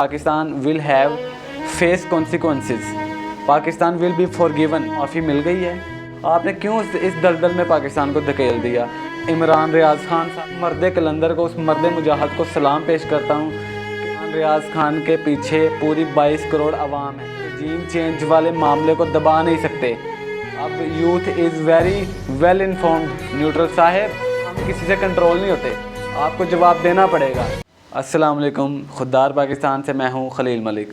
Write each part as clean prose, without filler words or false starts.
Pakistan will have face consequences, Pakistan will be forgiven. माफ़ी मिल गई है। आपने क्यों इस दलदल में पाकिस्तान को धकेल दिया? इमरान रियाज़ खान साहब, मर्द कलंदर को, उस मर्द मुजाहिद को सलाम पेश करता हूँ। इमरान रियाज़ खान के पीछे पूरी 22 करोड़ आवाम है। रजीम चेंज वाले मामले को दबा नहीं सकते। अब youth is very well informed. Neutral साहब, हम किसी से कंट्रोल नहीं होते, आपको जवाब देना पड़ेगा। अस्सलाम वालेकुम, खुद्दार पाकिस्तान से मैं हूं खलील मलिक।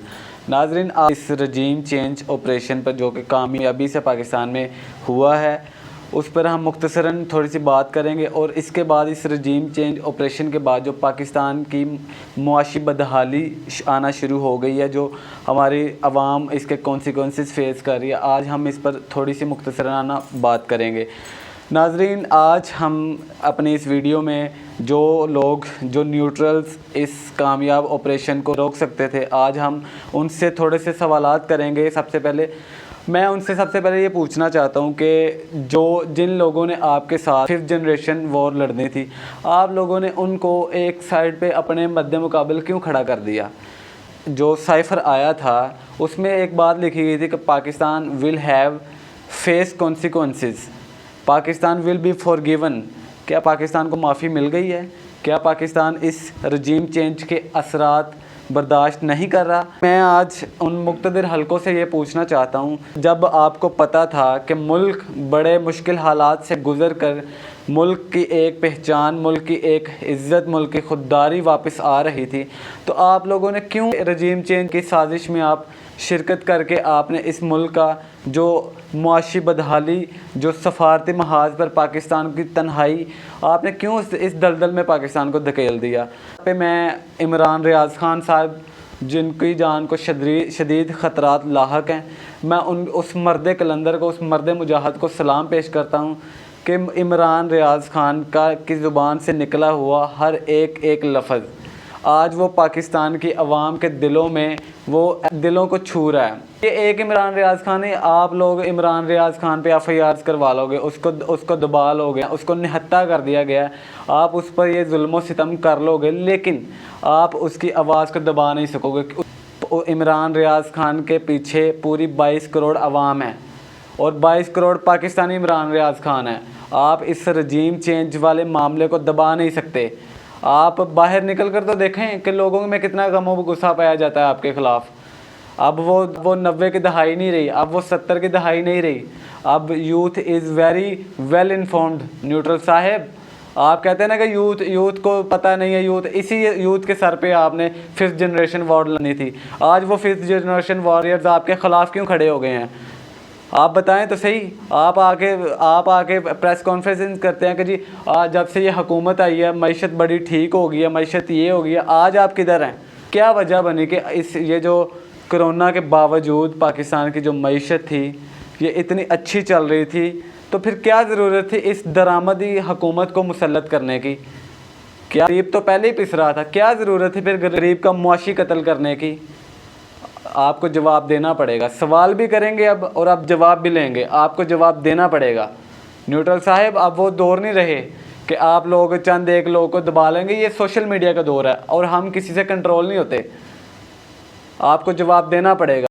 नाजरीन, आज इस रजीम चेंज ऑपरेशन पर जो कि कामयाबी से पाकिस्तान में हुआ है, उस पर हम मुख्तसरन थोड़ी सी बात करेंगे। और इसके बाद इस रजीम चेंज ऑपरेशन के बाद जो पाकिस्तान की मुआशी बदहाली आना शुरू हो गई है, जो हमारी आवाम इसके कॉन्सिक्वेंसेस फेस कर रही है, आज हम इस पर थोड़ी सी मुख्तसराना बात करेंगे। नाजरीन, आज हम अपनी इस वीडियो में जो लोग जो न्यूट्रल्स इस कामयाब ऑपरेशन को रोक सकते थे, आज हम उनसे थोड़े से सवालात करेंगे। सबसे पहले मैं उनसे ये पूछना चाहता हूं कि जिन लोगों ने आपके साथ 5th जनरेशन वॉर लड़नी थी, आप लोगों ने उनको एक साइड पे अपने मद्दे मुकाबले क्यों खड़ा कर दिया? जो साइफ़र आया था उसमें एक बात लिखी गई थी कि Pakistan will have face consequences, Pakistan will be forgiven. क्या पाकिस्तान को माफ़ी मिल गई है? क्या पाकिस्तान इस रजीम चेंज के असरात बर्दाश्त नहीं कर रहा? मैं आज उन मुक़्तदिर हलकों से ये पूछना चाहता हूँ, जब आपको पता था कि मुल्क बड़े मुश्किल हालात से गुज़र कर मुल्क की एक पहचान, मुल्क की एक इज़्ज़त, मुल्क की खुददारी वापस आ रही थी, तो आप लोगों ने क्यों रजीम चेंज की साजिश में आप शिरकत करके आपने इस मुल्क का जो मुआशी बदहाली, जो सफारती महाज पर पाकिस्तान की तन्हाई, आपने क्यों इस दलदल में पाकिस्तान को धकेल दिया? पे मैं इमरान रियाज़ खान साहब, जिनकी जान को शदीद ख़तरात लाहक हैं, मैं उस मर्द कलंदर को, उस मर्द मुजाहिद को सलाम पेश करता हूँ कि इमरान रियाज़ खान की ज़ुबान से निकला हुआ हर एक लफ्ज़ आज वो पाकिस्तान की आवाम के दिलों में, वो दिलों को छू रहा है। ये एक इमरान रियाज़ खान है, आप लोग इमरान रियाज़ खान पे FIR करवा लोगे, उसको दबा लोगे, उसको निहत्ता कर दिया गया, आप उस पर ये जुल्म सितम कर लोगे, लेकिन आप उसकी आवाज़ को दबा नहीं सकोगे। इमरान रियाज़ खान के पीछे पूरी 22 करोड़ आवाम है और 22 करोड़ पाकिस्तानी इमरान रियाज़ खान है। आप इस रजीम चेंज वाले मामले को दबा नहीं सकते। आप बाहर निकल कर तो देखें कि लोगों में कितना गम और गुस्सा पाया जाता है आपके ख़िलाफ़। अब वो 90 की दहाई नहीं रही, अब वो 70 की दहाई नहीं रही। अब youth is very well informed. Neutral साहब, आप कहते हैं ना कि यूथ को पता नहीं है, इसी यूथ के सर पे आपने 5th जनरेशन वॉर लड़नी थी। आज वो 5th जनरेशन वॉरियर्स आपके ख़िलाफ़ क्यों खड़े हो गए हैं? आप बताएं तो सही। आप आके प्रेस कॉन्फ्रेंस करते हैं कि जी आज जब से ये हुकूमत आई है मईशत बड़ी ठीक हो गई है, मईशत ये हो गई है। आज आप किधर हैं? क्या वजह बनी कि ये जो कोरोना के बावजूद पाकिस्तान की जो मईशत थी ये इतनी अच्छी चल रही थी, तो फिर क्या ज़रूरत थी इस दरामदी हुकूमत को मुसल्लत करने की? क्या गरीब तो पहले ही पिस रहा था, क्या ज़रूरत थी फिर गरीब का मुआशी कत्ल करने की? आपको जवाब देना पड़ेगा। सवाल भी करेंगे अब और आप जवाब भी लेंगे, आपको जवाब देना पड़ेगा। न्यूट्रल साहब, अब वो दौर नहीं रहे कि आप लोग चंद एक लोग को दबा लेंगे। ये सोशल मीडिया का दौर है और हम किसी से कंट्रोल नहीं होते, आपको जवाब देना पड़ेगा।